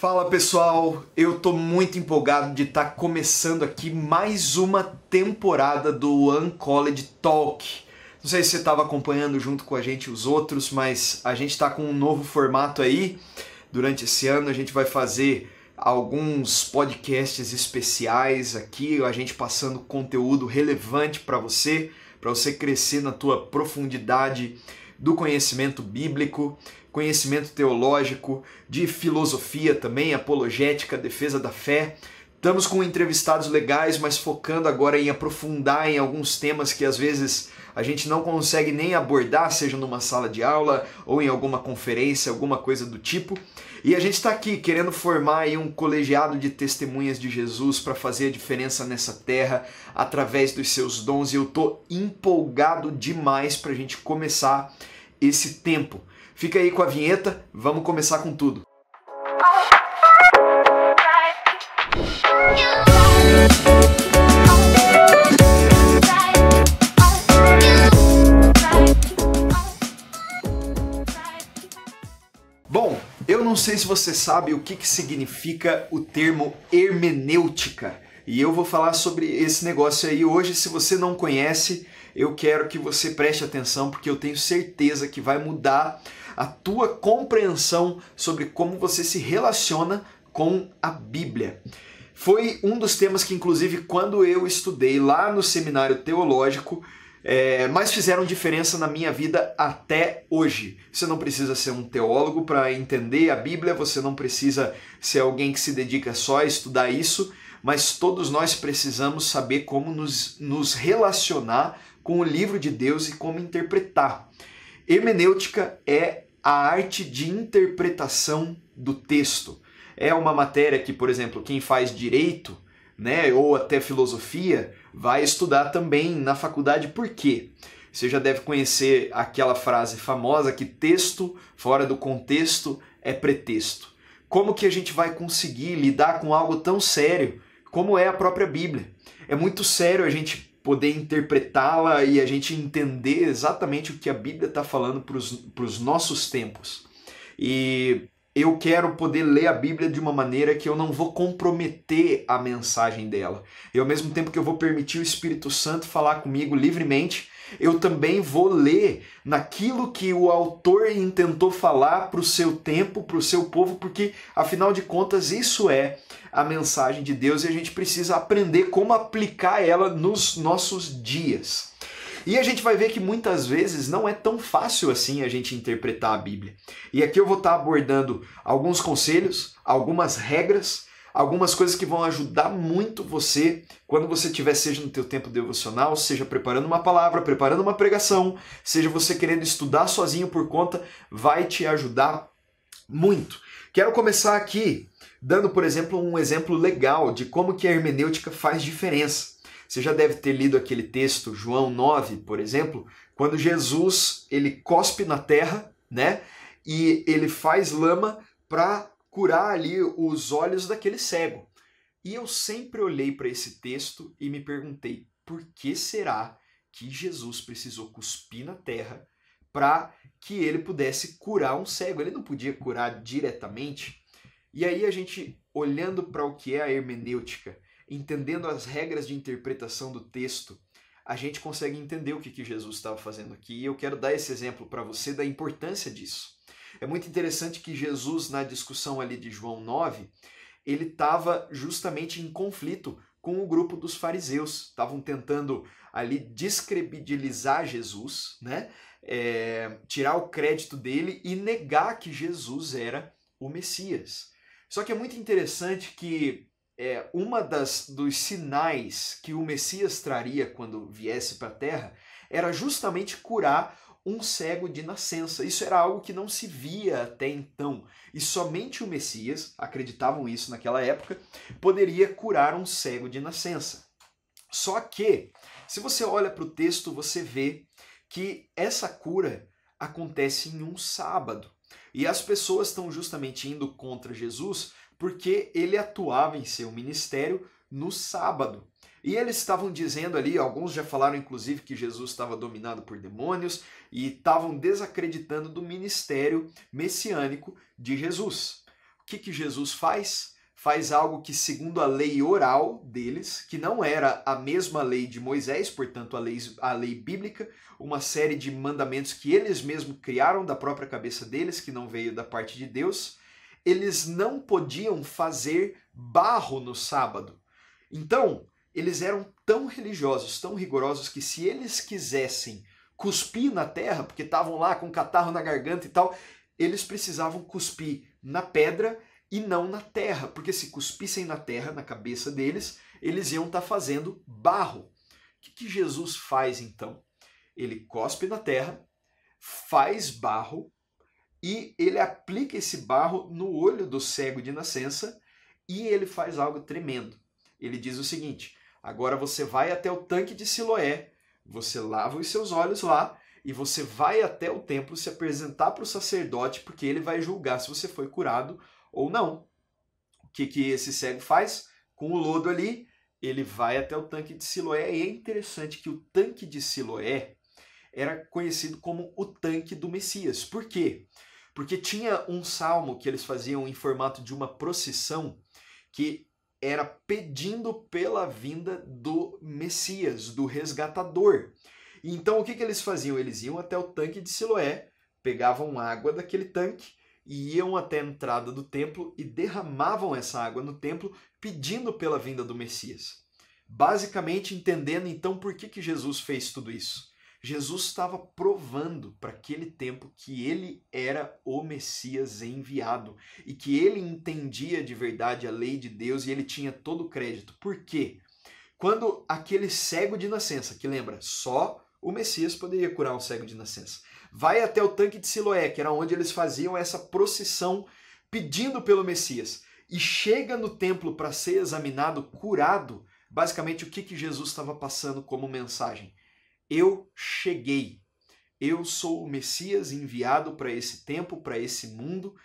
Fala pessoal, eu tô muito empolgado de estar começando aqui mais uma temporada do One College Talk. Não sei se você estava acompanhando junto com a gente os outros, mas a gente está com um novo formato aí. Durante esse ano a gente vai fazer alguns podcasts especiais aqui, a gente passando conteúdo relevante para você crescer na tua profundidade do conhecimento bíblico, conhecimento teológico, de filosofia também, apologética, defesa da fé. Estamos com entrevistados legais, mas focando agora em aprofundar em alguns temas que às vezes a gente não consegue nem abordar, seja numa sala de aula ou em alguma conferência, alguma coisa do tipo. E a gente está aqui querendo formar aí um colegiado de testemunhas de Jesus para fazer a diferença nessa terra através dos seus dons. E eu estou empolgado demais para a gente começar esse tempo. Fica aí com a vinheta, vamos começar com tudo. Bom, eu não sei se você sabe o que significa o termo hermenêutica. E eu vou falar sobre esse negócio aí hoje. Se você não conhece, eu quero que você preste atenção, porque eu tenho certeza que vai mudar a tua compreensão sobre como você se relaciona com a Bíblia. Foi um dos temas que, inclusive, quando eu estudei lá no seminário teológico, mas fizeram diferença na minha vida até hoje. Você não precisa ser um teólogo para entender a Bíblia, você não precisa ser alguém que se dedica só a estudar isso, mas todos nós precisamos saber como nos relacionar com o livro de Deus e como interpretar. Hermenêutica é a arte de interpretação do texto. É uma matéria que, por exemplo, quem faz direito, né, ou até filosofia, vai estudar também na faculdade. Por quê? Você já deve conhecer aquela frase famosa que texto fora do contexto é pretexto. Como que a gente vai conseguir lidar com algo tão sério como é a própria Bíblia? É muito sério a gente poder interpretá-la e a gente entender exatamente o que a Bíblia está falando para os nossos tempos. E eu quero poder ler a Bíblia de uma maneira que eu não vou comprometer a mensagem dela. E ao mesmo tempo que eu vou permitir o Espírito Santo falar comigo livremente, eu também vou ler naquilo que o autor intentou falar para o seu tempo, para o seu povo, porque afinal de contas isso é a mensagem de Deus e a gente precisa aprender como aplicar ela nos nossos dias. E a gente vai ver que muitas vezes não é tão fácil assim a gente interpretar a Bíblia. E aqui eu vou estar abordando alguns conselhos, algumas regras, algumas coisas que vão ajudar muito você quando você estiver, seja no teu tempo devocional, seja preparando uma palavra, preparando uma pregação, seja você querendo estudar sozinho por conta, vai te ajudar muito. Quero começar aqui dando, por exemplo, um exemplo legal de como que a hermenêutica faz diferença. Você já deve ter lido aquele texto, João 9, por exemplo, quando Jesus ele cospe na terra, né? E ele faz lama para curar ali os olhos daquele cego. E eu sempre olhei para esse texto e me perguntei, por que será que Jesus precisou cuspir na terra para que ele pudesse curar um cego? Ele não podia curar diretamente? E aí a gente, olhando para o que é a hermenêutica, entendendo as regras de interpretação do texto, a gente consegue entender o que Jesus estava fazendo aqui. E eu quero dar esse exemplo para você da importância disso. É muito interessante que Jesus, na discussão ali de João 9, ele estava justamente em conflito com o grupo dos fariseus. Estavam tentando ali descredibilizar Jesus, né? Tirar o crédito dele e negar que Jesus era o Messias. Só que é muito interessante que uma dos sinais que o Messias traria quando viesse para a Terra era justamente curar um cego de nascença. Isso era algo que não se via até então. E somente o Messias, acreditavam isso naquela época, poderia curar um cego de nascença. Só que, se você olha para o texto, você vê que essa cura acontece em um sábado. E as pessoas estão justamente indo contra Jesus porque ele atuava em seu ministério no sábado. E eles estavam dizendo ali, alguns já falaram inclusive que Jesus estava dominado por demônios e estavam desacreditando do ministério messiânico de Jesus. que Jesus faz? Faz algo que, segundo a lei oral deles, que não era a mesma lei de Moisés, portanto a lei bíblica, uma série de mandamentos que eles mesmos criaram da própria cabeça deles, que não veio da parte de Deus, eles não podiam fazer barro no sábado. Então, eles eram tão religiosos, tão rigorosos, que se eles quisessem cuspir na terra, porque estavam lá com catarro na garganta e tal, eles precisavam cuspir na pedra e não na terra, porque se cuspissem na terra, na cabeça deles, eles iam estar fazendo barro. O que Jesus faz então? Ele cospe na terra, faz barro e ele aplica esse barro no olho do cego de nascença e ele faz algo tremendo. Ele diz o seguinte: agora você vai até o tanque de Siloé, você lava os seus olhos lá e você vai até o templo se apresentar para o sacerdote, porque ele vai julgar se você foi curado ou não. O que esse cego faz? Com o lodo ali, ele vai até o tanque de Siloé. E é interessante que o tanque de Siloé era conhecido como o tanque do Messias. Por quê? Porque tinha um salmo que eles faziam em formato de uma procissão que era pedindo pela vinda do Messias, do resgatador. Então o que eles faziam? Eles iam até o tanque de Siloé, pegavam água daquele tanque, e iam até a entrada do templo e derramavam essa água no templo, pedindo pela vinda do Messias. Basicamente entendendo então por que Jesus fez tudo isso. Jesus estava provando para aquele tempo que ele era o Messias enviado e que ele entendia de verdade a lei de Deus e ele tinha todo o crédito. Por quê? Quando aquele cego de nascença, que lembra, só o Messias poderia curar um cego de nascença, vai até o tanque de Siloé, que era onde eles faziam essa procissão pedindo pelo Messias, e chega no templo para ser examinado, curado, basicamente o que Jesus estava passando como mensagem? Eu cheguei, eu sou o Messias enviado para esse tempo, para esse mundo,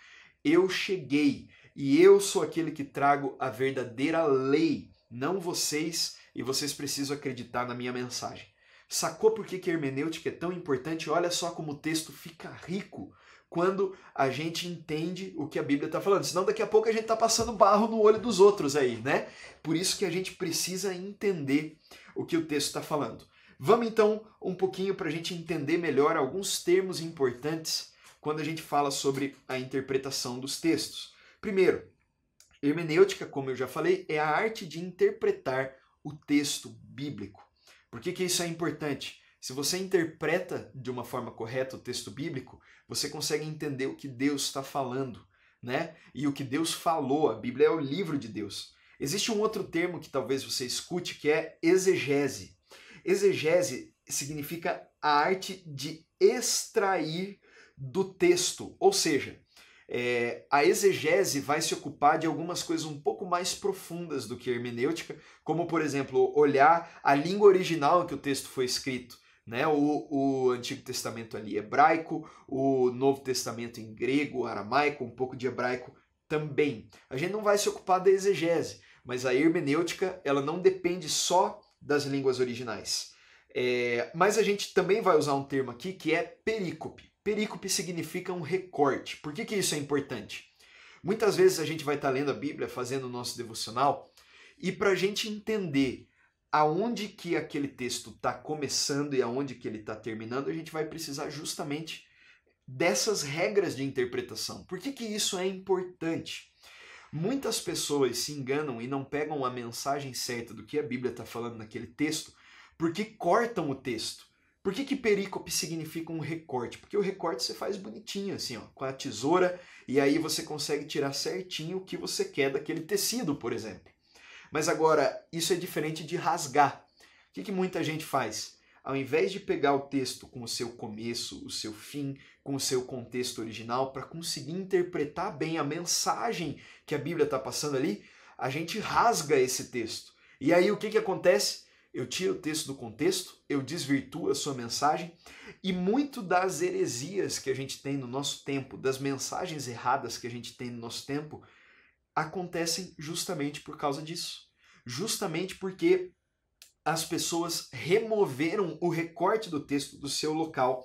eu cheguei, e eu sou aquele que trago a verdadeira lei, não vocês, e vocês precisam acreditar na minha mensagem. Sacou por que a hermenêutica é tão importante? Olha só como o texto fica rico quando a gente entende o que a Bíblia está falando. Senão daqui a pouco a gente está passando barro no olho dos outros aí, né? Por isso que a gente precisa entender o que o texto está falando. Vamos então um pouquinho para a gente entender melhor alguns termos importantes quando a gente fala sobre a interpretação dos textos. Primeiro, hermenêutica, como eu já falei, é a arte de interpretar o texto bíblico. Por que isso é importante? Se você interpreta de uma forma correta o texto bíblico, você consegue entender o que Deus está falando, né? E o que Deus falou. A Bíblia é o livro de Deus. Existe um outro termo que talvez você escute, que é exegese. Exegese significa a arte de extrair do texto, ou seja, a exegese vai se ocupar de algumas coisas um pouco mais profundas do que a hermenêutica, como, por exemplo, olhar a língua original em que o texto foi escrito, né? O Antigo Testamento ali hebraico, o Novo Testamento em grego, aramaico, um pouco de hebraico também. A gente não vai se ocupar da exegese, mas a hermenêutica ela não depende só das línguas originais. Mas a gente também vai usar um termo aqui que é perícope. Perícope significa um recorte. Por que isso é importante? Muitas vezes a gente vai estar lendo a Bíblia, fazendo o nosso devocional, e para a gente entender aonde que aquele texto está começando e aonde que ele está terminando, a gente vai precisar justamente dessas regras de interpretação. Por que isso é importante? Muitas pessoas se enganam e não pegam a mensagem certa do que a Bíblia está falando naquele texto, porque cortam o texto. Por que perícope significa um recorte? Porque o recorte você faz bonitinho, assim, ó, com a tesoura, e aí você consegue tirar certinho o que você quer daquele tecido, por exemplo. Mas agora, isso é diferente de rasgar. O que muita gente faz? Ao invés de pegar o texto com o seu começo, o seu fim, com o seu contexto original, para conseguir interpretar bem a mensagem que a Bíblia está passando ali, a gente rasga esse texto. E aí o que acontece? Eu tiro o texto do contexto, eu desvirtuo a sua mensagem, e muito das heresias que a gente tem no nosso tempo, das mensagens erradas que a gente tem no nosso tempo, acontecem justamente por causa disso. Justamente porque as pessoas removeram o recorte do texto do seu local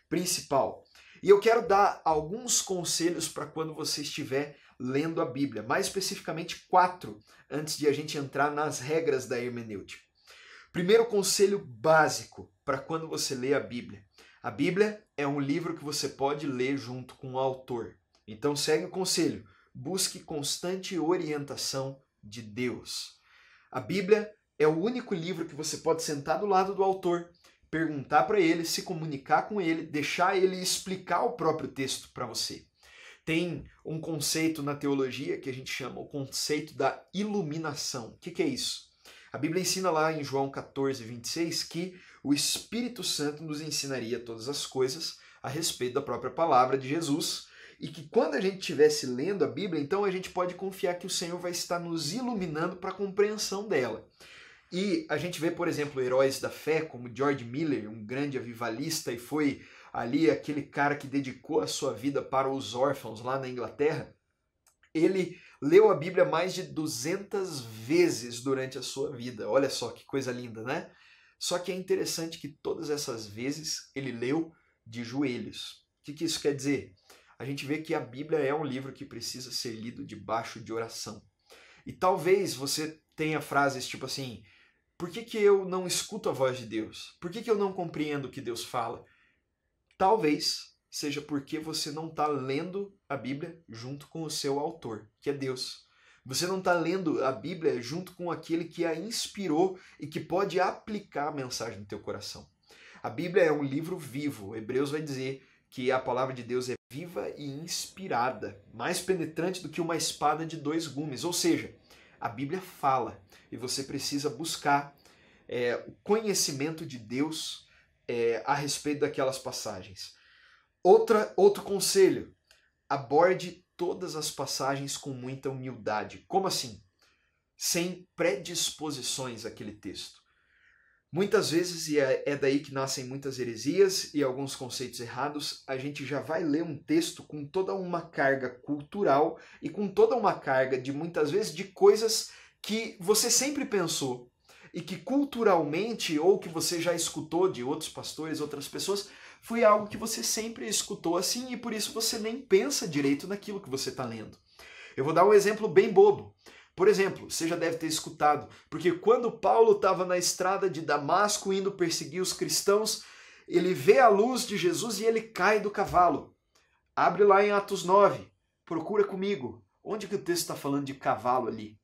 principal. E eu quero dar alguns conselhos para quando você estiver lendo a Bíblia, mais especificamente 4, antes de a gente entrar nas regras da hermenêutica. Primeiro conselho básico para quando você lê a Bíblia. A Bíblia é um livro que você pode ler junto com o autor. Então segue o conselho, busque constante orientação de Deus. A Bíblia é o único livro que você pode sentar do lado do autor, perguntar para ele, se comunicar com ele, deixar ele explicar o próprio texto para você. Tem um conceito na teologia que a gente chama o conceito da iluminação. O que é isso? A Bíblia ensina lá em João 14, 26 que o Espírito Santo nos ensinaria todas as coisas a respeito da própria palavra de Jesus e que quando a gente estivesse lendo a Bíblia, então a gente pode confiar que o Senhor vai estar nos iluminando para a compreensão dela. E a gente vê, por exemplo, heróis da fé como George Miller, um grande avivalista e foi ali aquele cara que dedicou a sua vida para os órfãos lá na Inglaterra. Ele leu a Bíblia mais de 200 vezes durante a sua vida. Olha só que coisa linda, né? Só que é interessante que todas essas vezes ele leu de joelhos. O que isso quer dizer? A gente vê que a Bíblia é um livro que precisa ser lido debaixo de oração. E talvez você tenha frases tipo assim, por que eu não escuto a voz de Deus? Por que eu não compreendo o que Deus fala? Talvez seja porque você não está lendo a Bíblia junto com o seu autor, que é Deus. Você não está lendo a Bíblia junto com aquele que a inspirou e que pode aplicar a mensagem no teu coração. A Bíblia é um livro vivo. Hebreus vai dizer que a palavra de Deus é viva e inspirada, mais penetrante do que uma espada de 2 gumes. Ou seja, a Bíblia fala e você precisa buscar o conhecimento de Deus a respeito daquelas passagens. Outro conselho, aborde todas as passagens com muita humildade. Como assim? Sem predisposições àquele texto. Muitas vezes, e é daí que nascem muitas heresias e alguns conceitos errados, a gente já vai ler um texto com toda uma carga cultural e com toda uma carga de, muitas vezes, de coisas que você sempre pensou e que culturalmente, ou que você já escutou de outros pastores, outras pessoas, foi algo que você sempre escutou assim e por isso você nem pensa direito naquilo que você está lendo. Eu vou dar um exemplo bem bobo. Por exemplo, você já deve ter escutado, porque quando Paulo estava na estrada de Damasco indo perseguir os cristãos, ele vê a luz de Jesus e ele cai do cavalo. Abre lá em Atos 9, procura comigo. Onde que o texto está falando de cavalo ali?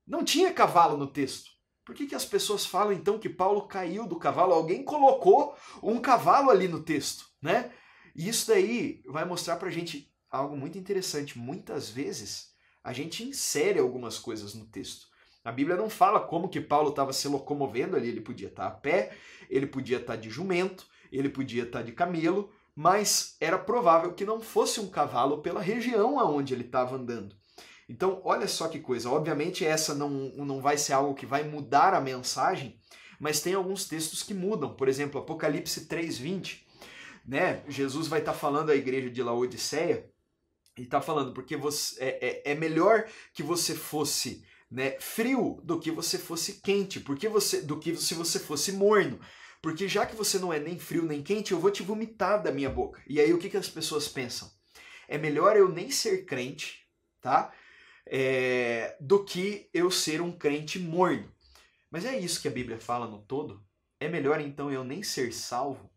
Não tinha cavalo no texto. Por que as pessoas falam então que Paulo caiu do cavalo? Alguém colocou um cavalo ali no texto, né? E isso daí vai mostrar pra gente algo muito interessante. Muitas vezes a gente insere algumas coisas no texto. A Bíblia não fala como que Paulo estava se locomovendo ali. Ele podia estar a pé, ele podia estar de jumento, ele podia estar de camelo, mas era provável que não fosse um cavalo pela região aonde ele estava andando. Então, olha só que coisa. Obviamente, essa não vai ser algo que vai mudar a mensagem, mas tem alguns textos que mudam. Por exemplo, Apocalipse 3:20, né? Jesus vai estar falando à igreja de Laodiceia e está falando porque é melhor que você fosse, né, frio do que você fosse quente, do que se você fosse morno. Porque já que você não é nem frio nem quente, eu vou te vomitar da minha boca. E aí o que as pessoas pensam? É melhor eu nem ser crente, tá? Do que eu ser um crente morno. Mas é isso que a Bíblia fala no todo? É melhor então eu nem ser salvo?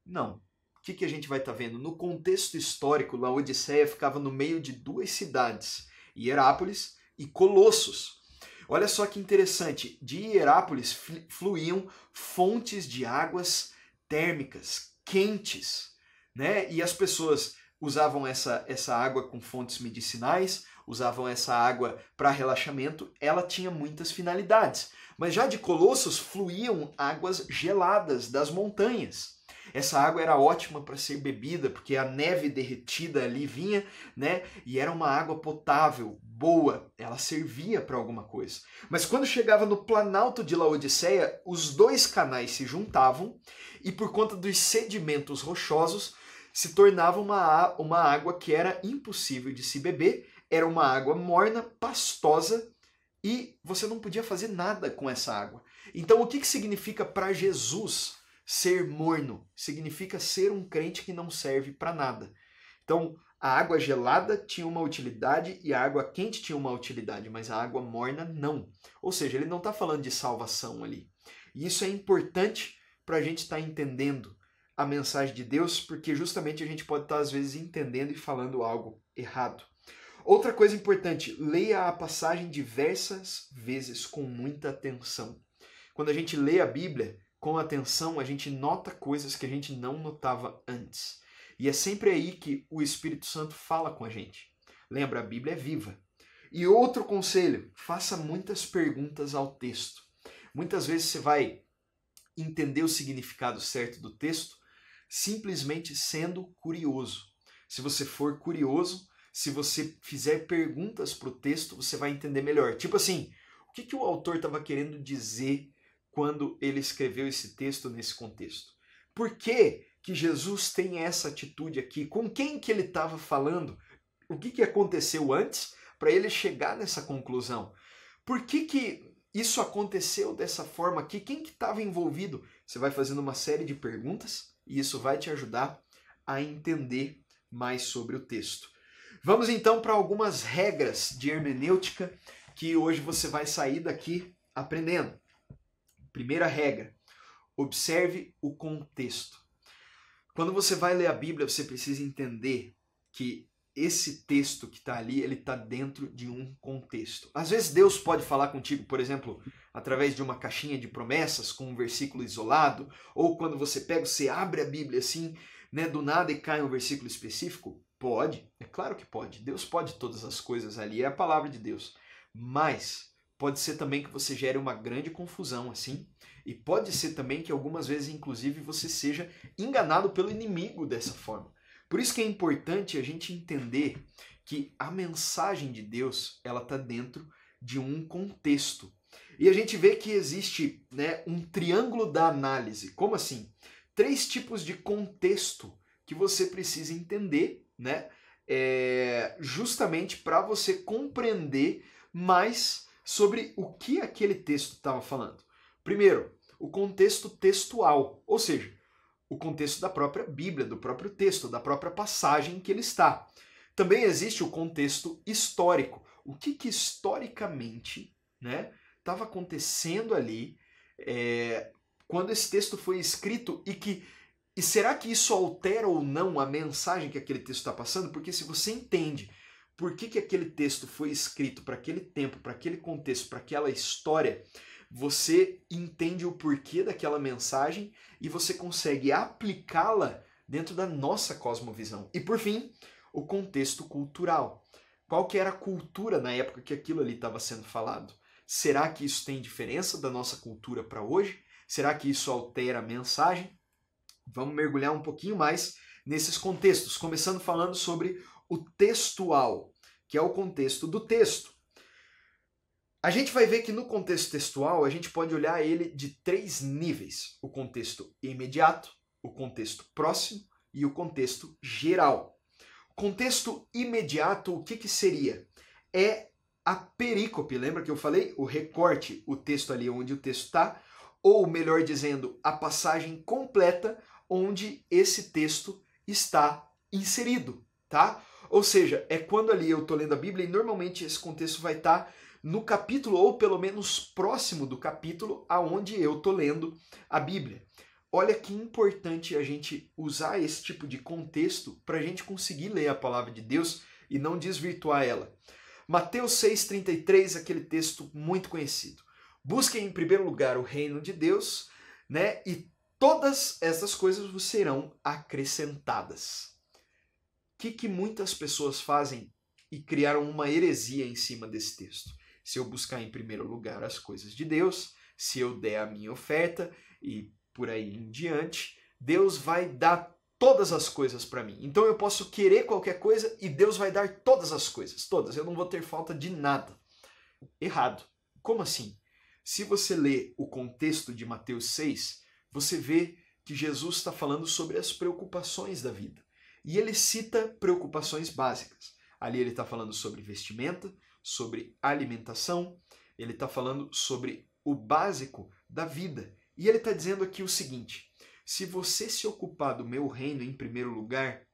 Não. O que a gente vai estar vendo? No contexto histórico, Laodiceia ficava no meio de 2 cidades, Hierápolis e Colossos. Olha só que interessante, de Hierápolis fluíam fontes de águas térmicas, quentes, né? E as pessoas usavam essa água com fontes medicinais, usavam essa água para relaxamento, ela tinha muitas finalidades. Mas já de Colossos fluíam águas geladas das montanhas. Essa água era ótima para ser bebida, porque a neve derretida ali vinha, né? E era uma água potável, boa, ela servia para alguma coisa. Mas quando chegava no Planalto de Laodiceia, os 2 canais se juntavam e por conta dos sedimentos rochosos se tornava uma água que era impossível de se beber, era uma água morna, pastosa, e você não podia fazer nada com essa água. Então o que significa para Jesus ser morno? Significa ser um crente que não serve para nada. Então A água gelada tinha uma utilidade e a água quente tinha uma utilidade, mas a água morna não. Ou seja, ele não está falando de salvação ali. E isso é importante para a gente estar entendendo a mensagem de Deus, porque justamente a gente pode estar às vezes entendendo e falando algo errado. Outra coisa importante, leia a passagem diversas vezes com muita atenção. Quando a gente lê a Bíblia com atenção, a gente nota coisas que a gente não notava antes. E é sempre aí que o Espírito Santo fala com a gente. Lembra, a Bíblia é viva. E outro conselho, faça muitas perguntas ao texto. Muitas vezes você vai entender o significado certo do texto simplesmente sendo curioso. Se você for curioso, se você fizer perguntas para o texto, você vai entender melhor. Tipo assim, o que o autor estava querendo dizer quando ele escreveu esse texto nesse contexto? Por que Jesus tem essa atitude aqui? Com quem que ele estava falando? O que aconteceu antes para ele chegar nessa conclusão? Por que isso aconteceu dessa forma aqui? Quem que estava envolvido? Você vai fazendo uma série de perguntas e isso vai te ajudar a entender mais sobre o texto. Vamos então para algumas regras de hermenêutica que hoje você vai sair daqui aprendendo. Primeira regra, observe o contexto. Quando você vai ler a Bíblia, você precisa entender que esse texto que está ali, ele está dentro de um contexto. Às vezes Deus pode falar contigo, por exemplo, através de uma caixinha de promessas, com um versículo isolado, ou quando você pega, você abre a Bíblia assim, né, do nada e cai um versículo específico. Pode, é claro que pode. Deus pode todas as coisas ali, é a palavra de Deus. Mas pode ser também que você gere uma grande confusão assim, e pode ser também que algumas vezes, inclusive, você seja enganado pelo inimigo dessa forma. Por isso que é importante a gente entender que a mensagem de Deus, ela está dentro de um contexto. E a gente vê que existe, né, um triângulo da análise. Como assim? 3 tipos de contexto que você precisa entender, né, justamente para você compreender mais sobre o que aquele texto estava falando. Primeiro, o contexto textual, ou seja, o contexto da própria Bíblia, do próprio texto, da própria passagem em que ele está. Também existe o contexto histórico. O que historicamente, né, estava acontecendo ali quando esse texto foi escrito e será que isso altera ou não a mensagem que aquele texto está passando? Porque se você entende por que aquele texto foi escrito para aquele tempo, para aquele contexto, para aquela história, você entende o porquê daquela mensagem e você consegue aplicá-la dentro da nossa cosmovisão. E por fim, o contexto cultural. Qual que era a cultura na época que aquilo ali estava sendo falado? Será que isso tem diferença da nossa cultura para hoje? Será que isso altera a mensagem? Vamos mergulhar um pouquinho mais nesses contextos, começando falando sobre o textual, que é o contexto do texto. A gente vai ver que no contexto textual a gente pode olhar ele de 3 níveis: o contexto imediato, o contexto próximo e o contexto geral. Contexto imediato, o que seria? É a perícope, lembra que eu falei? O recorte, o texto ali onde o texto está, ou melhor dizendo, a passagem completa onde esse texto está inserido, tá? Ou seja, é quando ali eu estou lendo a Bíblia e normalmente esse contexto vai estar no capítulo, ou pelo menos próximo do capítulo aonde eu estou lendo a Bíblia. Olha que importante a gente usar esse tipo de contexto para a gente conseguir ler a palavra de Deus e não desvirtuar ela. Mateus 6,33, aquele texto muito conhecido. Busquem em primeiro lugar o reino de Deus, né? E todas essas coisas vos serão acrescentadas. O que muitas pessoas fazem e criaram uma heresia em cima desse texto? Se eu buscar em primeiro lugar as coisas de Deus, se eu der a minha oferta e por aí em diante, Deus vai dar todas as coisas para mim. Então eu posso querer qualquer coisa e Deus vai dar todas as coisas, todas. Eu não vou ter falta de nada. Errado. Como assim? Se você lê o contexto de Mateus 6, você vê que Jesus está falando sobre as preocupações da vida. E ele cita preocupações básicas. Ali ele está falando sobre vestimenta, sobre alimentação, ele está falando sobre o básico da vida. E ele está dizendo aqui o seguinte: se você se ocupar do meu reino em primeiro lugar,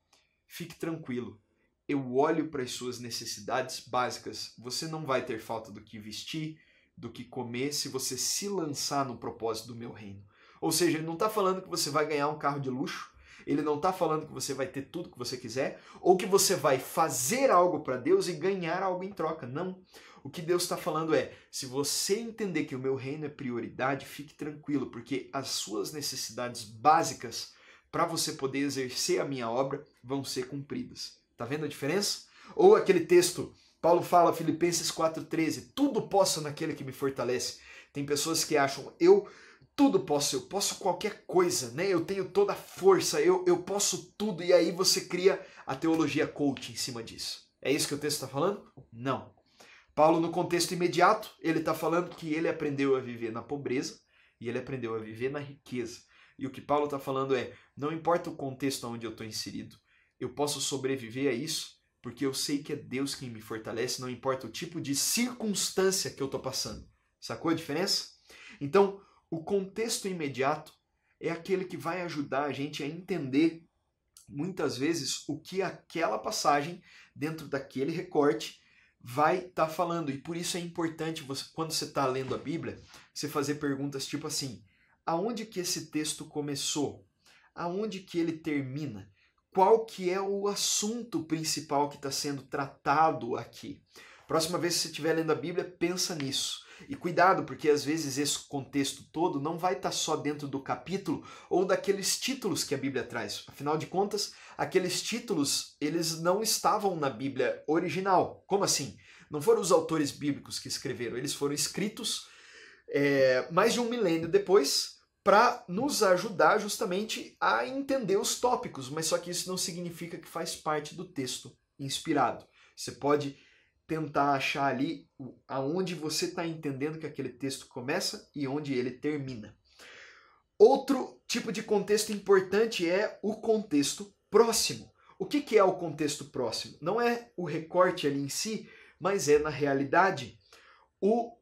fique tranquilo, eu olho para as suas necessidades básicas, você não vai ter falta do que vestir, do que comer, se você se lançar no propósito do meu reino. Ou seja, ele não está falando que você vai ganhar um carro de luxo, ele não está falando que você vai ter tudo que você quiser, ou que você vai fazer algo para Deus e ganhar algo em troca. Não. O que Deus está falando é, se você entender que o meu reino é prioridade, fique tranquilo, porque as suas necessidades básicas para você poder exercer a minha obra vão ser cumpridas. Tá vendo a diferença? Ou aquele texto, Paulo fala, Filipenses 4,13, tudo posso naquele que me fortalece. Tem pessoas que acham, eu posso qualquer coisa, né? Eu tenho toda a força, eu posso tudo, e aí você cria a teologia coach em cima disso. É isso que o texto está falando? Não. Paulo, no contexto imediato, ele está falando que ele aprendeu a viver na pobreza e ele aprendeu a viver na riqueza. E o que Paulo está falando é, não importa o contexto onde eu estou inserido, eu posso sobreviver a isso porque eu sei que é Deus quem me fortalece, não importa o tipo de circunstância que eu estou passando. Sacou a diferença? Então, o contexto imediato é aquele que vai ajudar a gente a entender, muitas vezes, o que aquela passagem, dentro daquele recorte, vai estar falando. E por isso é importante, quando você está lendo a Bíblia, você fazer perguntas tipo assim, aonde que esse texto começou? Aonde que ele termina? Qual que é o assunto principal que está sendo tratado aqui? Próxima vez que você estiver lendo a Bíblia, pensa nisso. E cuidado, porque às vezes esse contexto todo não vai estar só dentro do capítulo ou daqueles títulos que a Bíblia traz. Afinal de contas, aqueles títulos, eles não estavam na Bíblia original. Como assim? Não foram os autores bíblicos que escreveram, eles foram escritos mais de 1 milênio depois para nos ajudar justamente a entender os tópicos, mas só que isso não significa que faz parte do texto inspirado. Você pode tentar achar ali aonde você está entendendo que aquele texto começa e onde ele termina. Outro tipo de contexto importante é o contexto próximo. O que é o contexto próximo? Não é o recorte ali em si, mas é, na realidade, o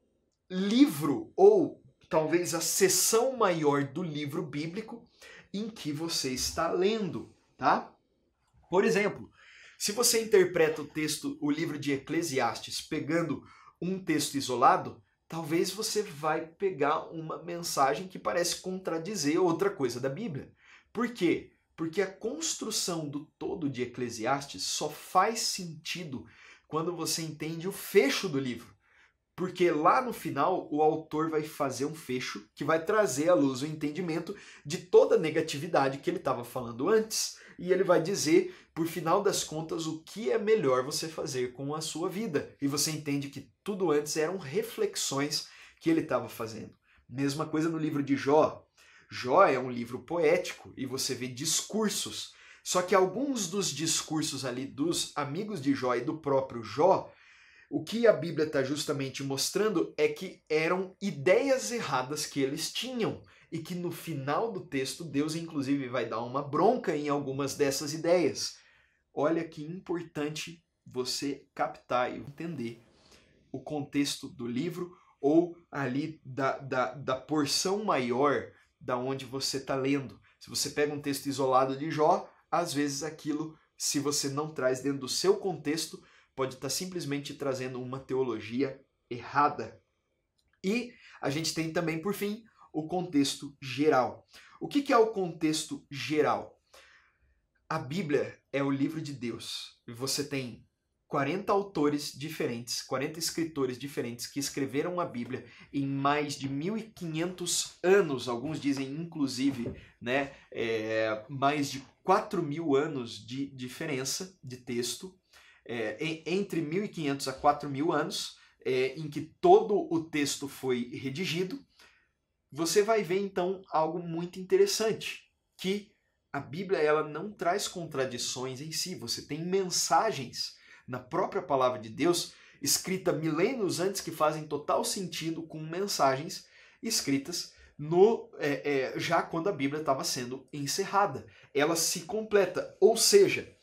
livro ou talvez a seção maior do livro bíblico em que você está lendo, tá? Por exemplo, se você interpreta o livro de Eclesiastes, pegando um texto isolado, talvez você vai pegar uma mensagem que parece contradizer outra coisa da Bíblia. Por quê? Porque a construção do todo de Eclesiastes só faz sentido quando você entende o fecho do livro. Porque lá no final o autor vai fazer um fecho que vai trazer à luz o entendimento de toda a negatividade que ele estava falando antes. E ele vai dizer, por final das contas, o que é melhor você fazer com a sua vida. E você entende que tudo antes eram reflexões que ele estava fazendo. Mesma coisa no livro de Jó. Jó é um livro poético e você vê discursos. Só que alguns dos discursos ali dos amigos de Jó e do próprio Jó, o que a Bíblia está justamente mostrando é que eram ideias erradas que eles tinham e que no final do texto Deus inclusive vai dar uma bronca em algumas dessas ideias. Olha que importante você captar e entender o contexto do livro ou ali da porção maior da onde você está lendo. Se você pega um texto isolado de Jó, às vezes aquilo, se você não traz dentro do seu contexto, pode estar simplesmente trazendo uma teologia errada. E a gente tem também, por fim, o contexto geral. O que é o contexto geral? A Bíblia é o livro de Deus. E você tem 40 autores diferentes, 40 escritores diferentes que escreveram a Bíblia em mais de 1.500 anos. Alguns dizem, inclusive, né, mais de 4.000 anos de diferença de texto. Entre 1.500 a 4.000 anos, em que todo o texto foi redigido, você vai ver então algo muito interessante, que a Bíblia ela não traz contradições em si, você tem mensagens na própria palavra de Deus, escrita milênios antes, que fazem total sentido com mensagens escritas já quando a Bíblia estava sendo encerrada. Ela se completa, ou seja,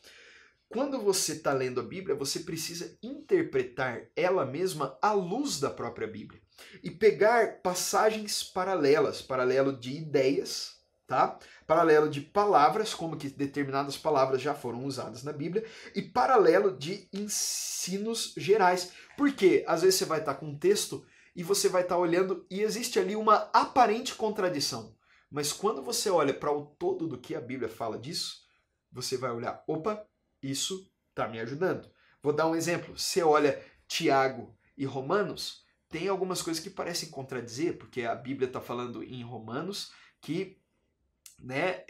quando você está lendo a Bíblia, você precisa interpretar ela mesma à luz da própria Bíblia e pegar passagens paralelas, paralelo de ideias, tá? Paralelo de palavras, como que determinadas palavras já foram usadas na Bíblia, e paralelo de ensinos gerais. Porque às vezes você vai estar com um texto e você vai estar olhando e existe ali uma aparente contradição. Mas quando você olha para o todo do que a Bíblia fala disso, você vai olhar, opa, isso está me ajudando. Vou dar um exemplo. Você olha Tiago e Romanos, tem algumas coisas que parecem contradizer, porque a Bíblia está falando em Romanos que né,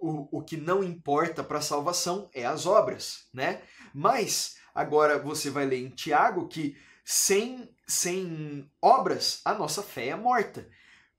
o que não importa para a salvação é as obras, né? Mas agora você vai ler em Tiago que sem obras a nossa fé é morta.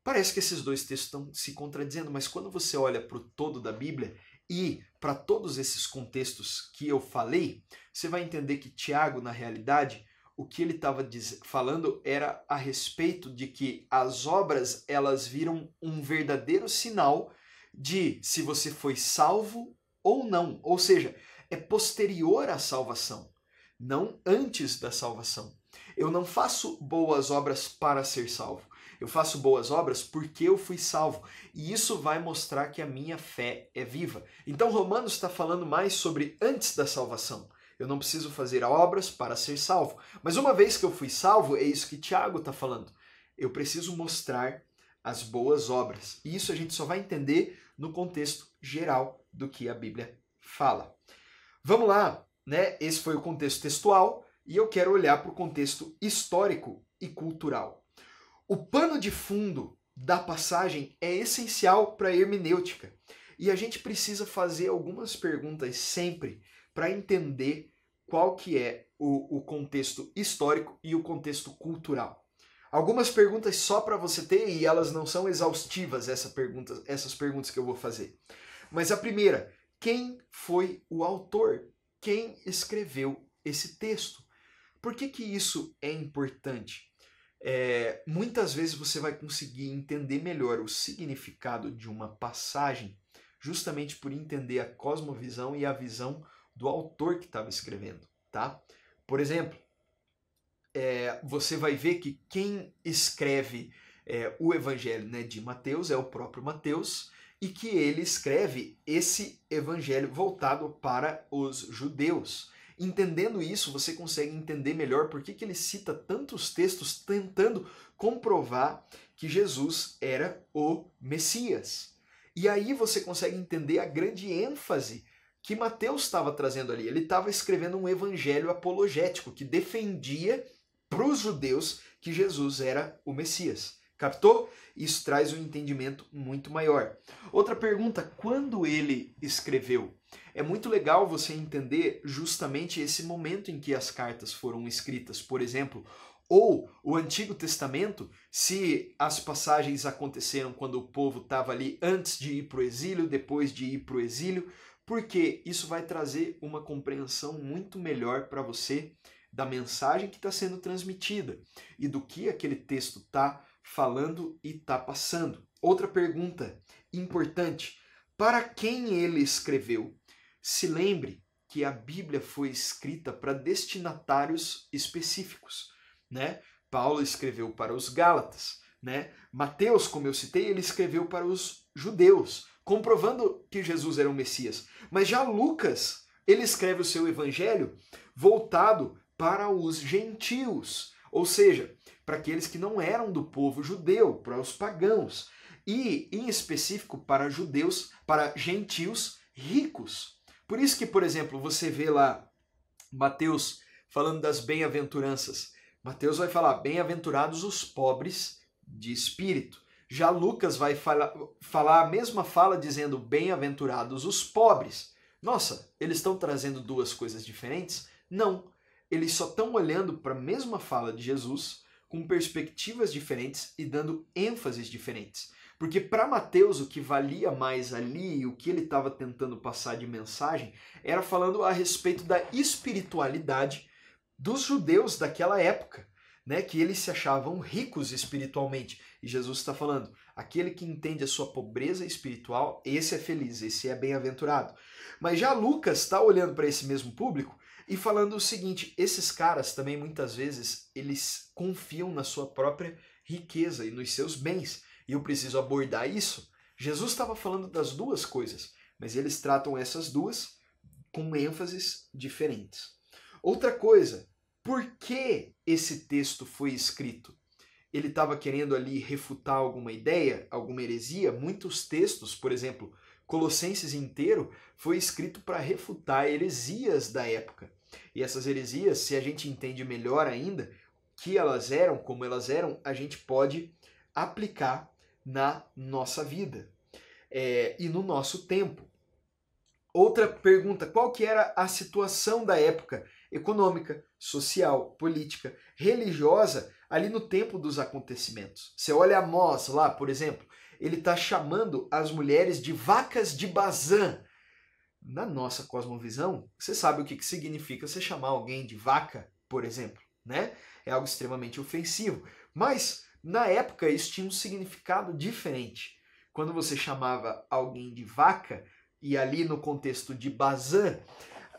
Parece que esses dois textos estão se contradizendo, mas quando você olha para o todo da Bíblia e para todos esses contextos que eu falei, você vai entender que Tiago, na realidade, o que ele estava falando era a respeito de que as obras elas viram um verdadeiro sinal de se você foi salvo ou não. Ou seja, é posterior à salvação, não antes da salvação. Eu não faço boas obras para ser salvo. Eu faço boas obras porque eu fui salvo. E isso vai mostrar que a minha fé é viva. Então Romanos está falando mais sobre antes da salvação. Eu não preciso fazer obras para ser salvo. Mas uma vez que eu fui salvo, é isso que Tiago está falando. Eu preciso mostrar as boas obras. E isso a gente só vai entender no contexto geral do que a Bíblia fala. Vamos lá, né? Esse foi o contexto textual e eu quero olhar para o contexto histórico e cultural. O pano de fundo da passagem é essencial para a hermenêutica e a gente precisa fazer algumas perguntas sempre para entender qual que é o contexto histórico e o contexto cultural. Algumas perguntas só para você ter, e elas não são exaustivas, essas perguntas que eu vou fazer. Mas a primeira, quem foi o autor? Quem escreveu esse texto? Por que isso é importante? Muitas vezes você vai conseguir entender melhor o significado de uma passagem justamente por entender a cosmovisão e a visão do autor que estava escrevendo, tá? Por exemplo, você vai ver que quem escreve o evangelho, né, de Mateus é o próprio Mateus e que ele escreve esse evangelho voltado para os judeus. Entendendo isso, você consegue entender melhor por que ele cita tantos textos tentando comprovar que Jesus era o Messias. E aí você consegue entender a grande ênfase que Mateus estava trazendo ali. Ele estava escrevendo um evangelho apologético que defendia para os judeus que Jesus era o Messias. Captou? Isso traz um entendimento muito maior. Outra pergunta, quando ele escreveu? É muito legal você entender justamente esse momento em que as cartas foram escritas, por exemplo, ou o Antigo Testamento, se as passagens aconteceram quando o povo estava ali antes de ir para o exílio, depois de ir para o exílio, porque isso vai trazer uma compreensão muito melhor para você da mensagem que está sendo transmitida e do que aquele texto está falando e está passando. Outra pergunta importante, para quem ele escreveu? Se lembre que a Bíblia foi escrita para destinatários específicos, né? Paulo escreveu para os Gálatas, né? Mateus, como eu citei, ele escreveu para os judeus, comprovando que Jesus era o Messias. Mas já Lucas, ele escreve o seu evangelho voltado para os gentios, ou seja, para aqueles que não eram do povo judeu, para os pagãos, e em específico para judeus, para gentios ricos. Por isso que, por exemplo, você vê lá Mateus falando das bem-aventuranças. Mateus vai falar, bem-aventurados os pobres de espírito. Já Lucas vai falar a mesma fala dizendo, bem-aventurados os pobres. Nossa, eles estão trazendo duas coisas diferentes? Não. Eles só estão olhando para a mesma fala de Jesus com perspectivas diferentes e dando ênfases diferentes. Porque para Mateus o que valia mais ali e o que ele estava tentando passar de mensagem era falando a respeito da espiritualidade dos judeus daquela época, né? Que eles se achavam ricos espiritualmente. E Jesus está falando, aquele que entende a sua pobreza espiritual, esse é feliz, esse é bem-aventurado. Mas já Lucas está olhando para esse mesmo público e falando o seguinte, esses caras também muitas vezes, eles confiam na sua própria riqueza e nos seus bens. E eu preciso abordar isso. Jesus estava falando das duas coisas, mas eles tratam essas duas com ênfases diferentes. Outra coisa, por que esse texto foi escrito? Ele estava querendo ali refutar alguma ideia, alguma heresia? Muitos textos, por exemplo, Colossenses inteiro, foi escrito para refutar heresias da época. E essas heresias, se a gente entende melhor ainda que elas eram, como elas eram, a gente pode aplicar na nossa vida e no nosso tempo. Outra pergunta, qual que era a situação da época econômica, social, política, religiosa ali no tempo dos acontecimentos? Você olha Amós lá, por exemplo, ele está chamando as mulheres de vacas de Bazã. Na nossa cosmovisão, você sabe o que significa você chamar alguém de vaca, por exemplo, né? É algo extremamente ofensivo. Mas, na época, isso tinha um significado diferente. Quando você chamava alguém de vaca, e ali no contexto de Bazã,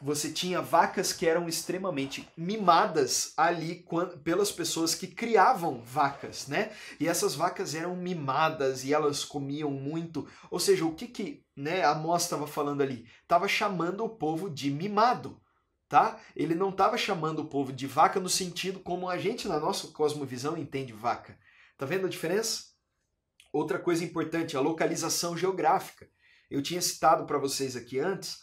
você tinha vacas que eram extremamente mimadas ali pelas pessoas que criavam vacas, né? E essas vacas eram mimadas e elas comiam muito. Ou seja, o que Amós estava falando ali? Estava chamando o povo de mimado, tá? Ele não estava chamando o povo de vaca no sentido como a gente na nossa cosmovisão entende vaca. Tá vendo a diferença? Outra coisa importante, a localização geográfica. Eu tinha citado para vocês aqui antes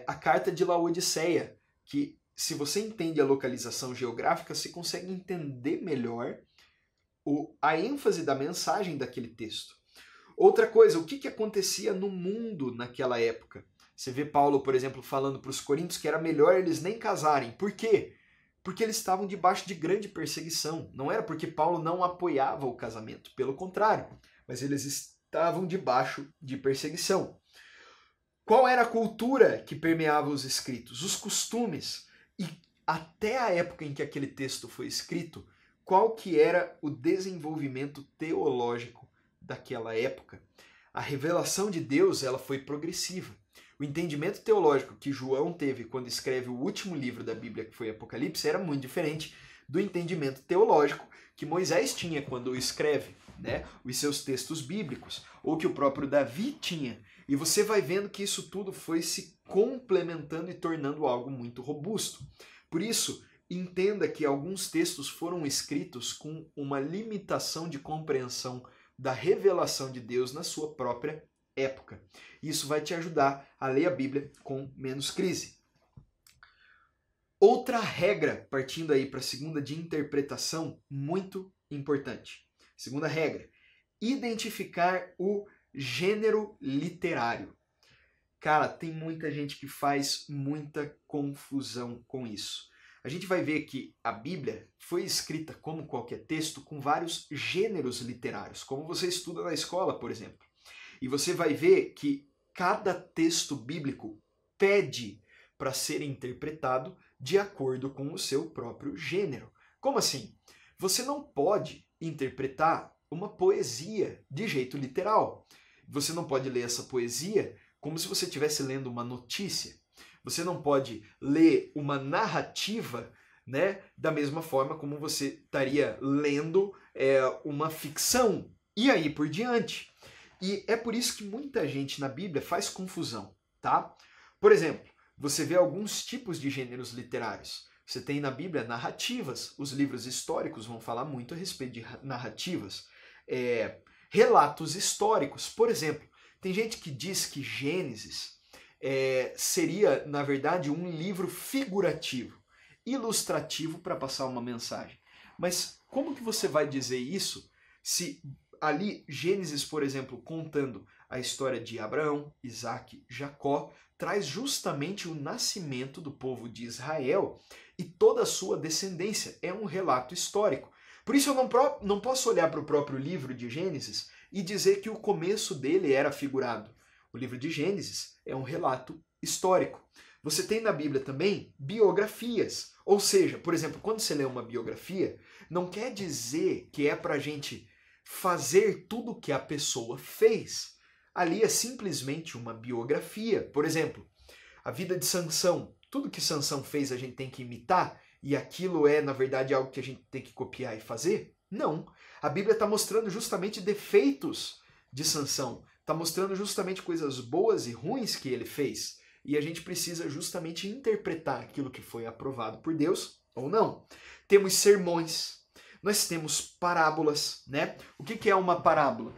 a carta de Laodiceia, que se você entende a localização geográfica, você consegue entender melhor a ênfase da mensagem daquele texto. Outra coisa, o que acontecia no mundo naquela época? Você vê Paulo, por exemplo, falando para os coríntios que era melhor eles nem casarem. Por quê? Porque eles estavam debaixo de grande perseguição. Não era porque Paulo não apoiava o casamento, pelo contrário, mas eles estavam debaixo de perseguição. Qual era a cultura que permeava os escritos? Os costumes. E até a época em que aquele texto foi escrito, qual que era o desenvolvimento teológico daquela época? A revelação de Deus ela foi progressiva. O entendimento teológico que João teve quando escreve o último livro da Bíblia, que foi Apocalipse, era muito diferente do entendimento teológico que Moisés tinha quando escreve, né, os seus textos bíblicos, ou que o próprio Davi tinha. E você vai vendo que isso tudo foi se complementando e tornando algo muito robusto. Por isso, entenda que alguns textos foram escritos com uma limitação de compreensão da revelação de Deus na sua própria época. Isso vai te ajudar a ler a Bíblia com menos crise. Outra regra, partindo aí para a segunda de interpretação, muito importante. Segunda regra, identificar o gênero literário. Cara, tem muita gente que faz muita confusão com isso. A gente vai ver que a Bíblia foi escrita, como qualquer texto, com vários gêneros literários, como você estuda na escola, por exemplo. E você vai ver que cada texto bíblico pede para ser interpretado de acordo com o seu próprio gênero. Como assim? Você não pode interpretar uma poesia de jeito literal. Você não pode ler essa poesia como se você estivesse lendo uma notícia. Você não pode ler uma narrativa, né, da mesma forma como você estaria lendo uma ficção. E aí por diante. E é por isso que muita gente na Bíblia faz confusão, tá? Por exemplo, você vê alguns tipos de gêneros literários. Você tem na Bíblia narrativas. Os livros históricos vão falar muito a respeito de narrativas. Relatos históricos. Por exemplo, tem gente que diz que Gênesis seria, na verdade, um livro figurativo, ilustrativo para passar uma mensagem. Mas como que você vai dizer isso se ali Gênesis, por exemplo, contando a história de Abraão, Isaac, Jacó, traz justamente o nascimento do povo de Israel e toda a sua descendência. É um relato histórico. Por isso eu não posso olhar para o próprio livro de Gênesis e dizer que o começo dele era figurado. O livro de Gênesis é um relato histórico. Você tem na Bíblia também biografias. Ou seja, por exemplo, quando você lê uma biografia, não quer dizer que é para a gente fazer tudo o que a pessoa fez. Ali é simplesmente uma biografia. Por exemplo, a vida de Sansão. Tudo que Sansão fez a gente tem que imitar e aquilo é, na verdade, algo que a gente tem que copiar e fazer? Não. A Bíblia está mostrando justamente defeitos de Sansão, Está mostrando justamente coisas boas e ruins que ele fez. E a gente precisa justamente interpretar aquilo que foi aprovado por Deus ou não. Temos sermões, nós temos parábolas, né? O que é uma parábola?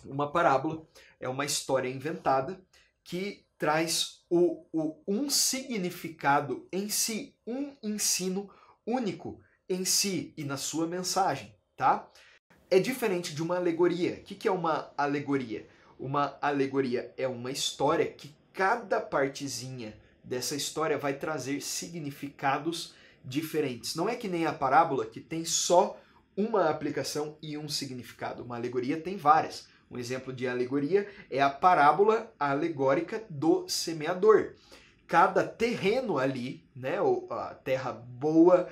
Uma parábola é uma história inventada que traz um significado em si, um ensino único em si e na sua mensagem, tá? É diferente de uma alegoria. O que é uma alegoria? Uma alegoria é uma história que cada partezinha dessa história vai trazer significados diferentes. Não é que nem a parábola, que tem só uma aplicação e um significado. Uma alegoria tem várias. Um exemplo de alegoria é a parábola alegórica do semeador. Cada terreno ali, né, a terra boa,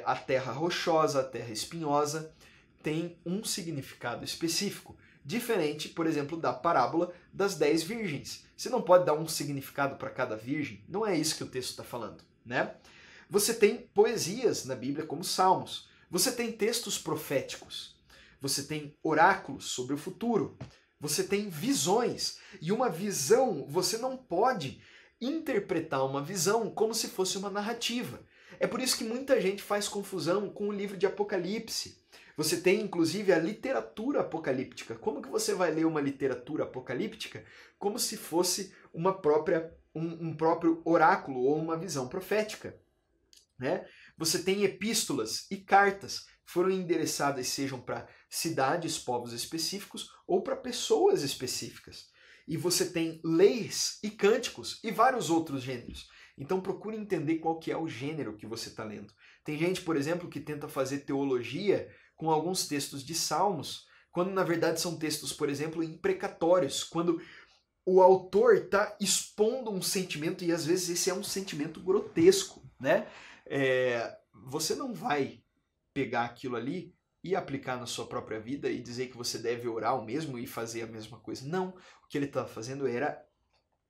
a terra rochosa, a terra espinhosa, tem um significado específico. Diferente, por exemplo, da parábola das 10 virgens. Você não pode dar um significado para cada virgem. Não é isso que o texto está falando, né? Você tem poesias na Bíblia como Salmos. Você tem textos proféticos. Você tem oráculos sobre o futuro. Você tem visões. E uma visão, você não pode interpretar uma visão como se fosse uma narrativa. É por isso que muita gente faz confusão com o livro de Apocalipse. Você tem, inclusive, a literatura apocalíptica. Como que você vai ler uma literatura apocalíptica? Como se fosse um próprio oráculo ou uma visão profética, né? Você tem epístolas e cartas que foram endereçadas, sejam para cidades, povos específicos ou para pessoas específicas. E você tem leis e cânticos e vários outros gêneros. Então procure entender qual que é o gênero que você está lendo. Tem gente, por exemplo, que tenta fazer teologia com alguns textos de Salmos, quando na verdade são textos, por exemplo, imprecatórios, quando o autor está expondo um sentimento e às vezes esse é um sentimento grotesco, né? Você não vai pegar aquilo ali e aplicar na sua própria vida e dizer que você deve orar o mesmo e fazer a mesma coisa. Não, o que ele estava fazendo era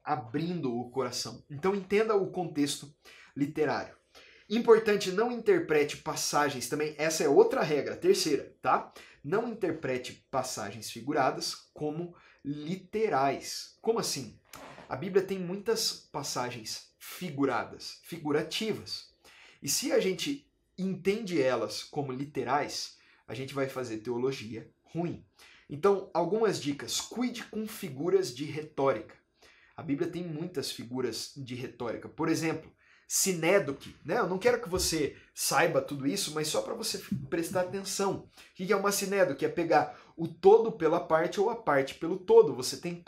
abrindo o coração. Então entenda o contexto literário. Importante, não interprete passagens também, essa é outra regra, terceira, tá? Não interprete passagens figuradas como literais. Como assim? A Bíblia tem muitas passagens figuradas, figurativas. E se a gente entende elas como literais, a gente vai fazer teologia ruim. Então, algumas dicas. Cuide com figuras de retórica. A Bíblia tem muitas figuras de retórica. Por exemplo, sinédoque, né? Eu não quero que você saiba tudo isso, mas só para você prestar atenção. O que é uma sinédoque? É pegar o todo pela parte ou a parte pelo todo. Você tem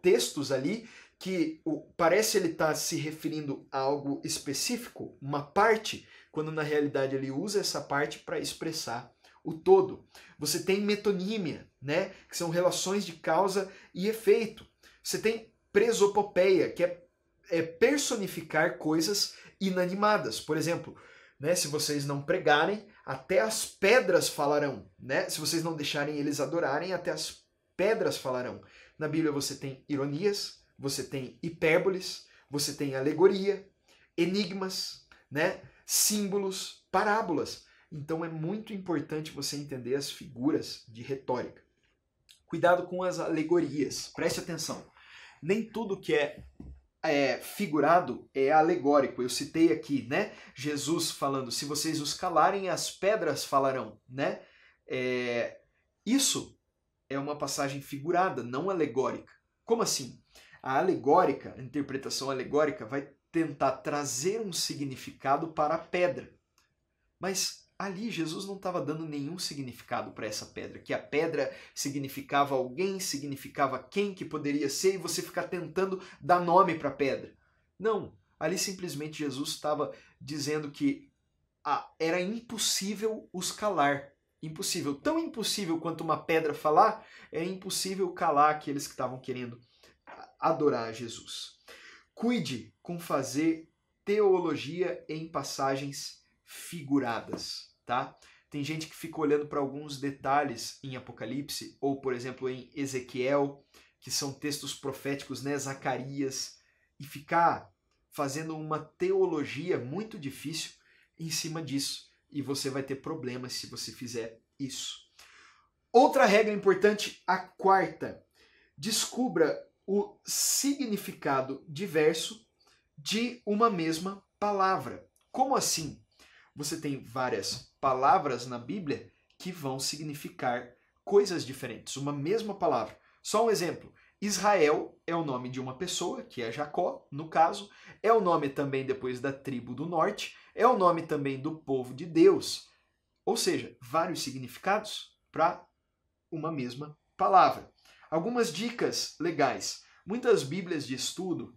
textos ali que parece ele estar se referindo a algo específico, uma parte, quando na realidade ele usa essa parte para expressar o todo. Você tem metonímia, né? Que são relações de causa e efeito. Você tem presopopeia, que é personificar coisas inanimadas. Por exemplo, né, se vocês não pregarem, até as pedras falarão. Né? Se vocês não deixarem eles adorarem, até as pedras falarão. Na Bíblia você tem ironias, você tem hipérboles, você tem alegoria, enigmas, né, símbolos, parábolas. Então é muito importante você entender as figuras de retórica. Cuidado com as alegorias, preste atenção. Nem tudo que é figurado é alegórico. Eu citei aqui, né? Jesus falando, se vocês os calarem, as pedras falarão, né? Isso é uma passagem figurada, não alegórica. Como assim? A interpretação alegórica vai tentar trazer um significado para a pedra. Mas ali Jesus não estava dando nenhum significado para essa pedra, que a pedra significava alguém, significava quem que poderia ser, e você ficar tentando dar nome para a pedra. Não, ali simplesmente Jesus estava dizendo que era impossível os calar. Impossível. Tão impossível quanto uma pedra falar, é impossível calar aqueles que estavam querendo adorar a Jesus. Cuide com fazer teologia em passagens figuradas. Tá? Tem gente que fica olhando para alguns detalhes em Apocalipse, ou por exemplo em Ezequiel, que são textos proféticos, né? Zacarias, e ficar fazendo uma teologia muito difícil em cima disso. E você vai ter problemas se você fizer isso. Outra regra importante, a quarta. descubra o significado diverso de uma mesma palavra. Como assim? Você tem várias palavras na Bíblia que vão significar coisas diferentes, uma mesma palavra. Só um exemplo. Israel é o nome de uma pessoa, que é Jacó, no caso, é o nome também depois da tribo do norte, é o nome também do povo de Deus. Ou seja, vários significados para uma mesma palavra. Algumas dicas legais. Muitas bíblias de estudo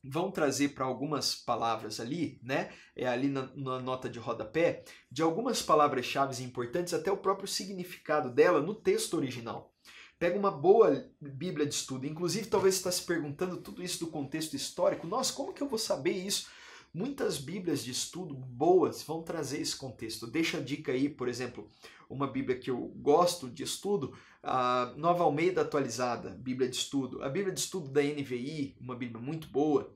vão trazer para algumas palavras ali, né? Ali na nota de rodapé, de algumas palavras-chave importantes, até o próprio significado dela no texto original. Pega uma boa bíblia de estudo. Inclusive, talvez você está se perguntando tudo isso do contexto histórico. Nossa, como que eu vou saber isso? Muitas bíblias de estudo boas vão trazer esse contexto. Deixa a dica aí, por exemplo, uma bíblia que eu gosto de estudo, a Nova Almeida Atualizada, bíblia de estudo. A bíblia de estudo da NVI, uma bíblia muito boa.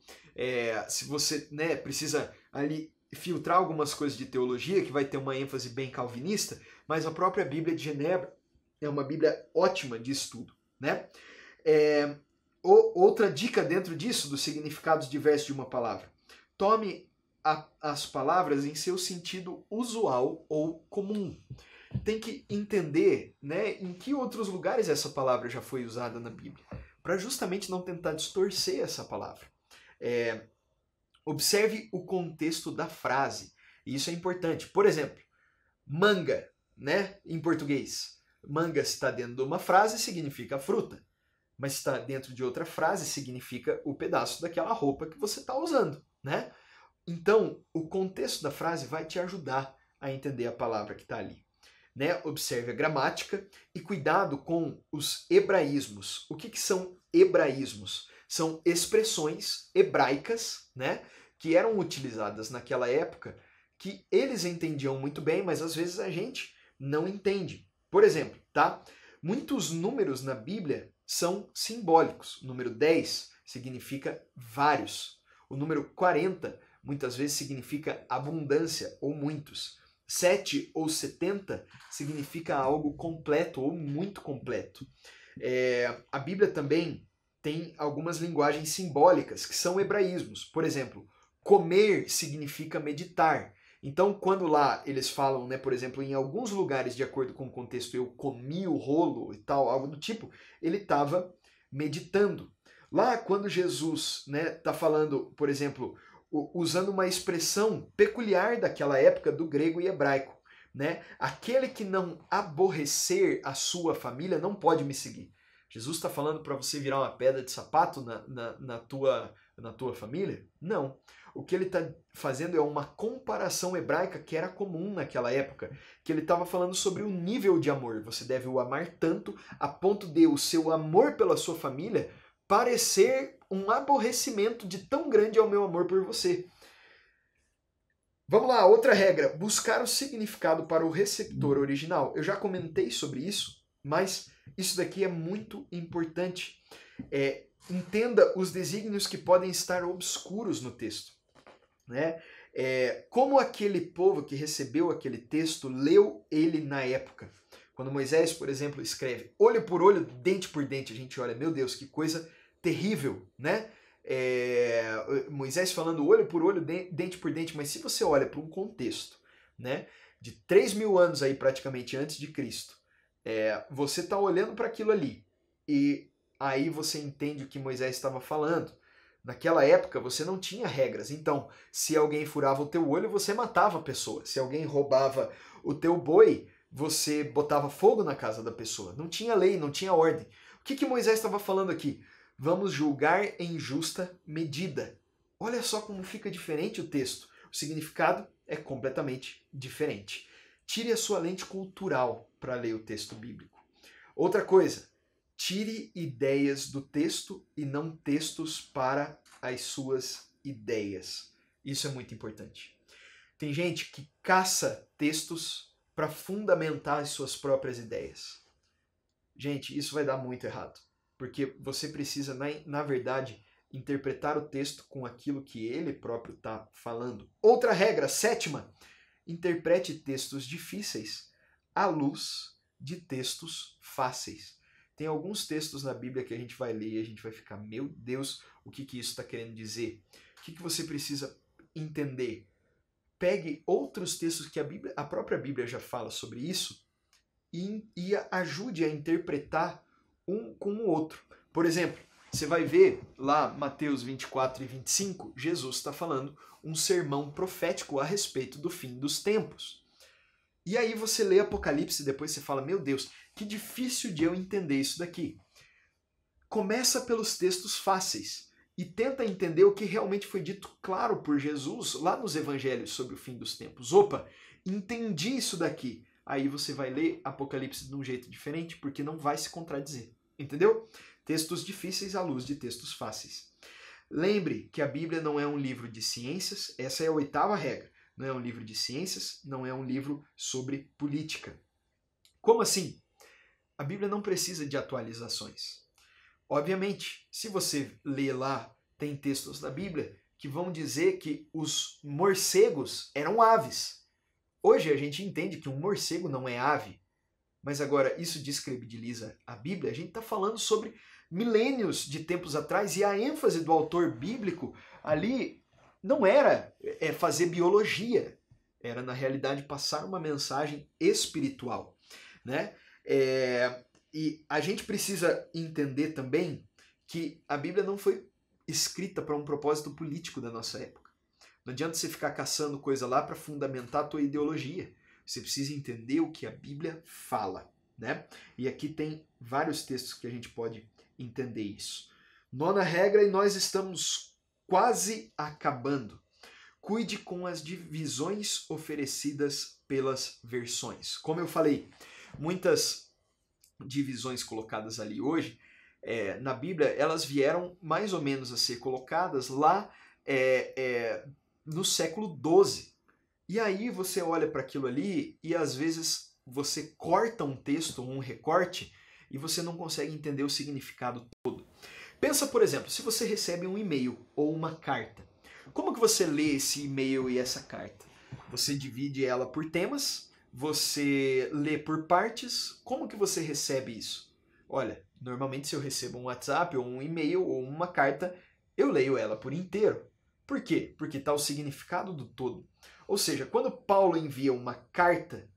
Se você precisa ali filtrar algumas coisas de teologia, que vai ter uma ênfase bem calvinista, mas a própria Bíblia de Genebra é uma bíblia ótima de estudo, né? Outra dica dentro disso, dos significados diversos de uma palavra. Tome as palavras em seu sentido usual ou comum. Tem que entender, né, em que outros lugares essa palavra já foi usada na Bíblia, para justamente não tentar distorcer essa palavra. Observe o contexto da frase. E isso é importante. Por exemplo, manga, né, em português. Manga, se está dentro de uma frase, significa fruta. Mas se está dentro de outra frase, significa o pedaço daquela roupa que você está usando, né? Então, o contexto da frase vai te ajudar a entender a palavra que está ali. Né? Observe a gramática e cuidado com os hebraísmos. O que são hebraísmos? São expressões hebraicas, né, que eram utilizadas naquela época, que eles entendiam muito bem, mas às vezes a gente não entende. Por exemplo, tá? Muitos números na Bíblia são simbólicos. O número 10 significa vários. O número 40 muitas vezes significa abundância ou muitos. 7 ou 70 significa algo completo ou muito completo. A Bíblia também tem algumas linguagens simbólicas que são hebraísmos. Por exemplo, comer significa meditar. Então, quando lá eles falam, né, por exemplo, em alguns lugares, de acordo com o contexto, eu comi o rolo e tal, algo do tipo, ele estava meditando. Lá, quando Jesus, né, está falando, por exemplo, usando uma expressão peculiar daquela época do grego e hebraico, né? Aquele que não aborrecer a sua família não pode me seguir. Jesus está falando para você virar uma pedra de sapato na tua família? Não. O que ele está fazendo é uma comparação hebraica que era comum naquela época, que ele estava falando sobre o nível de amor. Você deve o amar tanto a ponto de o seu amor pela sua família parecer um aborrecimento de tão grande é o meu amor por você. Vamos lá, outra regra, buscar o significado para o receptor original. Eu já comentei sobre isso, mas isso daqui é muito importante. Entenda os desígnios que podem estar obscuros no texto. Né? Como aquele povo que recebeu aquele texto leu ele na época. Quando Moisés, por exemplo, escreve olho por olho, dente por dente, a gente olha, meu Deus, que coisa terrível, né? Moisés falando olho por olho, dente por dente, mas se você olha para um contexto, né, de 3.000 anos aí praticamente antes de Cristo, você está olhando para aquilo ali e aí você entende o que Moisés estava falando. Naquela época você não tinha regras, então se alguém furava o teu olho, você matava a pessoa. Se alguém roubava o teu boi, você botava fogo na casa da pessoa. Não tinha lei, não tinha ordem. O que Moisés estava falando aqui? Vamos julgar em justa medida. Olha só como fica diferente o texto. O significado é completamente diferente. Tire a sua lente cultural para ler o texto bíblico. Outra coisa, tire ideias do texto e não textos para as suas ideias. Isso é muito importante. Tem gente que caça textos para fundamentar as suas próprias ideias. Gente, isso vai dar muito errado. Porque você precisa, na verdade, interpretar o texto com aquilo que ele próprio está falando. Outra regra, 7ª, interprete textos difíceis à luz de textos fáceis. tem alguns textos na Bíblia que a gente vai ler e a gente vai ficar, meu Deus, o que isso está querendo dizer? O que você precisa entender? Pegue outros textos que a própria Bíblia já fala sobre isso e ajude a interpretar um com o outro. Por exemplo, você vai ver lá Mateus 24 e 25, Jesus está falando um sermão profético a respeito do fim dos tempos. E aí você lê Apocalipse e depois você fala, meu Deus, que difícil de eu entender isso daqui. Começa pelos textos fáceis e tenta entender o que realmente foi dito claro por Jesus lá nos evangelhos sobre o fim dos tempos. Opa, entendi isso daqui. Aí você vai ler Apocalipse de um jeito diferente porque não vai se contradizer. Entendeu? Textos difíceis à luz de textos fáceis. Lembre que a Bíblia não é um livro de ciências, essa é a 8ª regra. Não é um livro de ciências, não é um livro sobre política. Como assim? A Bíblia não precisa de atualizações. Obviamente, se você lê lá, tem textos da Bíblia que vão dizer que os morcegos eram aves. Hoje a gente entende que um morcego não é ave, mas agora isso descredibiliza a Bíblia. A gente está falando sobre milênios de tempos atrás e a ênfase do autor bíblico ali não era fazer biologia, era na realidade passar uma mensagem espiritual, né? E a gente precisa entender também que a Bíblia não foi escrita para um propósito político da nossa época. Não adianta você ficar caçando coisa lá para fundamentar a tua ideologia. Você precisa entender o que a Bíblia fala, né? E aqui tem vários textos que a gente pode entender isso. 9ª regra, e nós estamos quase acabando. Cuide com as divisões oferecidas pelas versões. Como eu falei, muitas divisões colocadas ali hoje, na Bíblia, elas vieram mais ou menos a ser colocadas lá no século XII. E aí você olha para aquilo ali e às vezes você corta um texto, um recorte, e você não consegue entender o significado todo. Pensa, por exemplo, se você recebe um e-mail ou uma carta. Como que você lê esse e-mail e essa carta? Você divide ela por temas? Você lê por partes? Como que você recebe isso? Olha, normalmente se eu recebo um WhatsApp ou um e-mail ou uma carta, eu leio ela por inteiro. Por quê? Porque está o significado do todo. Ou seja, quando Paulo envia uma carta,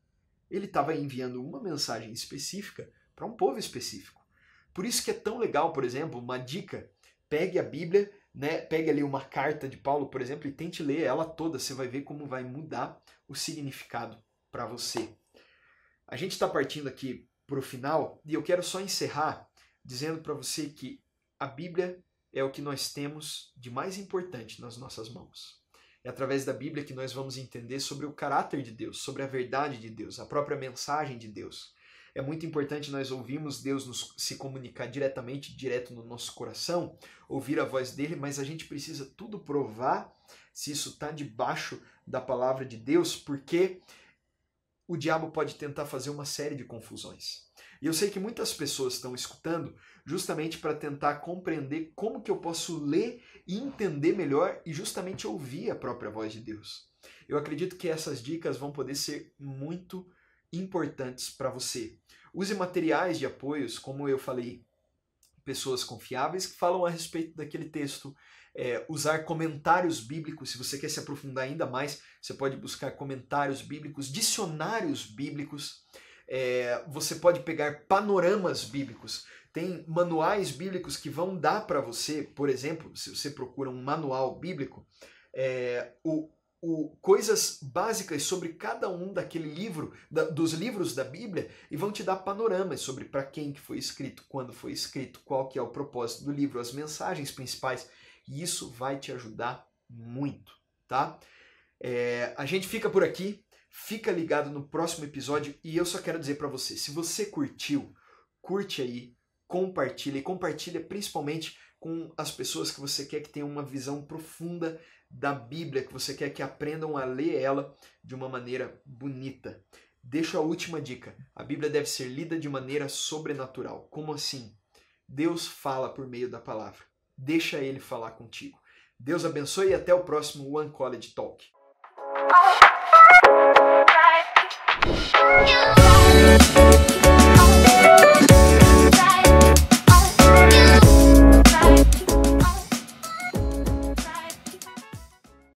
ele estava enviando uma mensagem específica para um povo específico. Por isso que é tão legal, por exemplo, uma dica, pegue a Bíblia, né, pegue ali uma carta de Paulo, por exemplo, e tente ler ela toda, você vai ver como vai mudar o significado para você. A gente está partindo aqui para o final e eu quero só encerrar dizendo para você que a Bíblia é o que nós temos de mais importante nas nossas mãos. É através da Bíblia que nós vamos entender sobre o caráter de Deus, sobre a verdade de Deus, a própria mensagem de Deus. É muito importante nós ouvirmos Deus se comunicar direto no nosso coração, ouvir a voz dele, mas a gente precisa tudo provar se isso está debaixo da palavra de Deus, porque o diabo pode tentar fazer uma série de confusões. E eu sei que muitas pessoas estão escutando justamente para tentar compreender como que eu posso ler e entender melhor e justamente ouvir a própria voz de Deus. Eu acredito que essas dicas vão poder ser muito importantes para você. Use materiais de apoios, como eu falei, pessoas confiáveis que falam a respeito daquele texto. Usar comentários bíblicos, se você quer se aprofundar ainda mais, você pode buscar comentários bíblicos, dicionários bíblicos, você pode pegar panoramas bíblicos, tem manuais bíblicos que vão dar para você, por exemplo, se você procura um manual bíblico, coisas básicas sobre cada um daquele livro, dos livros da Bíblia, e vão te dar panoramas sobre para quem que foi escrito, quando foi escrito, qual que é o propósito do livro, as mensagens principais, e isso vai te ajudar muito, tá? A gente fica por aqui, fica ligado no próximo episódio, e eu só quero dizer para você, se você curtiu, curte aí, compartilha, e compartilha principalmente com as pessoas que você quer que tenham uma visão profunda da Bíblia, que você quer que aprendam a ler ela de uma maneira bonita. Deixo a última dica. A Bíblia deve ser lida de maneira sobrenatural. Como assim? Deus fala por meio da palavra. Deixa Ele falar contigo. Deus abençoe e até o próximo One College Talk.